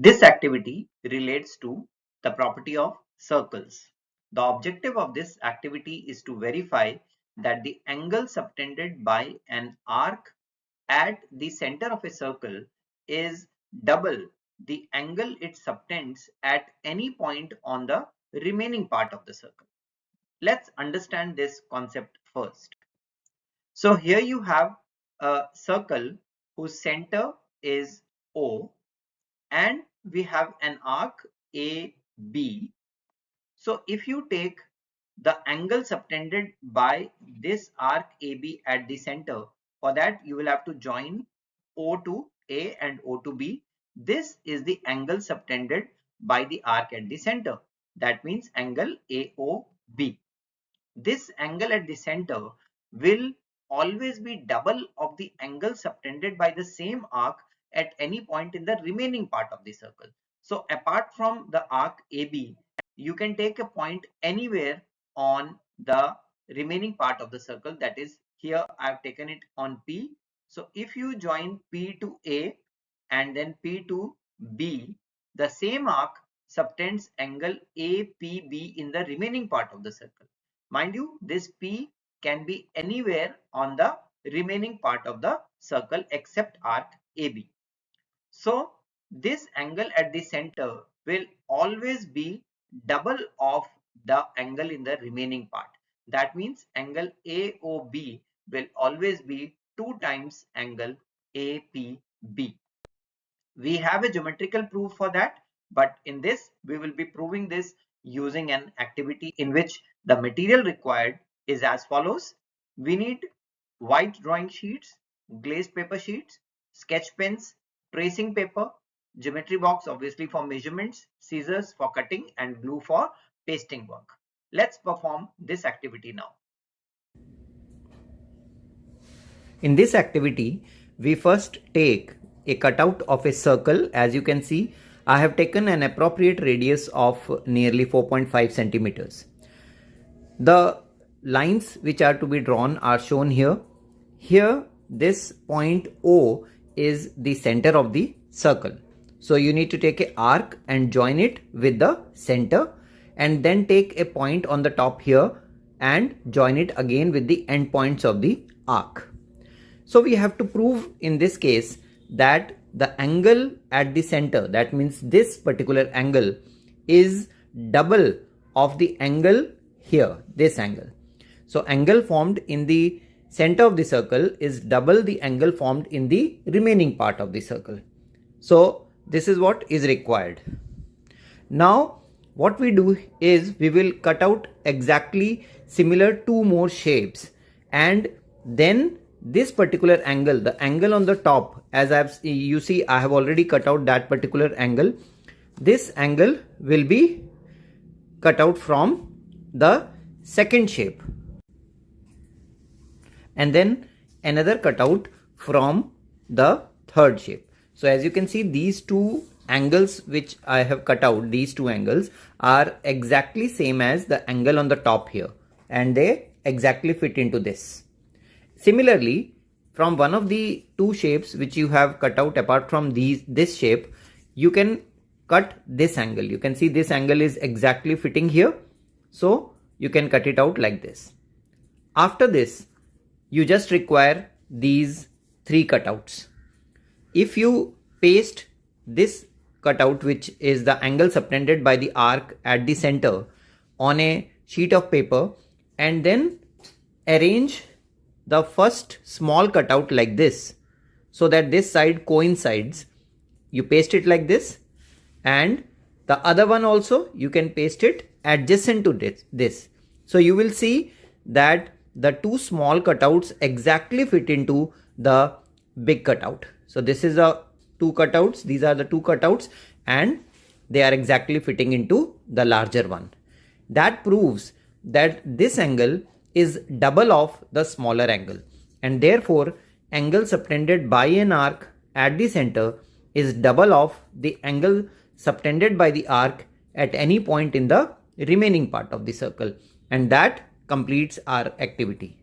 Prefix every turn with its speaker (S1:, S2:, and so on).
S1: This activity relates to the property of circles. The objective of this activity is to verify that the angle subtended by an arc at the center of a circle is double the angle it subtends at any point on the remaining part of the circle. Let's understand this concept first. So here you have a circle whose center is O, and we have an arc AB. So if you take the angle subtended by this arc AB at the center, for that you will have to join O to A and O to B. This is the angle subtended by the arc at the center. That means angle AOB. This angle at the center will always be double of the angle subtended by the same arc at any point in the remaining part of the circle. So apart from the arc AB, you can take a point anywhere on the remaining part of the circle. That is, here I have taken it on P. So if you join P to A and then P to B, the same arc subtends angle APB in the remaining part of the circle. Mind you, this P can be anywhere on the remaining part of the circle except arc AB. So this angle at the center will always be double of the angle in the remaining part. That means angle AOB will always be 2 times angle APB. We have a geometrical proof for that, but in this we will be proving this using an activity in which the material required is as follows. We need white drawing sheets, glazed paper sheets, sketch pens, tracing paper, geometry box obviously for measurements, scissors for cutting, and glue for pasting work. Let's perform this activity now.
S2: In this activity, we first take a cutout of a circle. As you can see, I have taken an appropriate radius of nearly 4.5 centimeters. The lines which are to be drawn are shown here. Here, this point O is the center of the circle. So you need to take an arc and join it with the center, and then take a point on the top here and join it again with the end points of the arc. So we have to prove in this case that the angle at the center, that means this particular angle, is double of the angle here, this angle. So angle formed in the center of the circle is double the angle formed in the remaining part of the circle. So this is what is required. Now what we do is we will cut out exactly similar 2 more shapes, and then this particular angle, the angle on the top, as you see I have already cut out that particular angle. This angle will be cut out from the second shape, and then another cutout from the third shape. So as you can see, these 2 angles which I have cut out, these 2 angles are exactly same as the angle on the top here, and they exactly fit into this. Similarly, from one of the 2 shapes which you have cut out apart from this shape, you can cut this angle. You can see this angle is exactly fitting here. So you can cut it out like this. After this, you just require these 3 cutouts. If you paste this cutout, which is the angle subtended by the arc at the center, on a sheet of paper, and then arrange the first small cutout like this, so that this side coincides, you paste it like this, and the other one also you can paste it adjacent to this. So you will see that the 2 small cutouts exactly fit into the big cutout. So this is the 2 cutouts, these are the 2 cutouts, and they are exactly fitting into the larger one. That proves that this angle is double of the smaller angle, and therefore angle subtended by an arc at the center is double of the angle subtended by the arc at any point in the remaining part of the circle, and that completes our activity.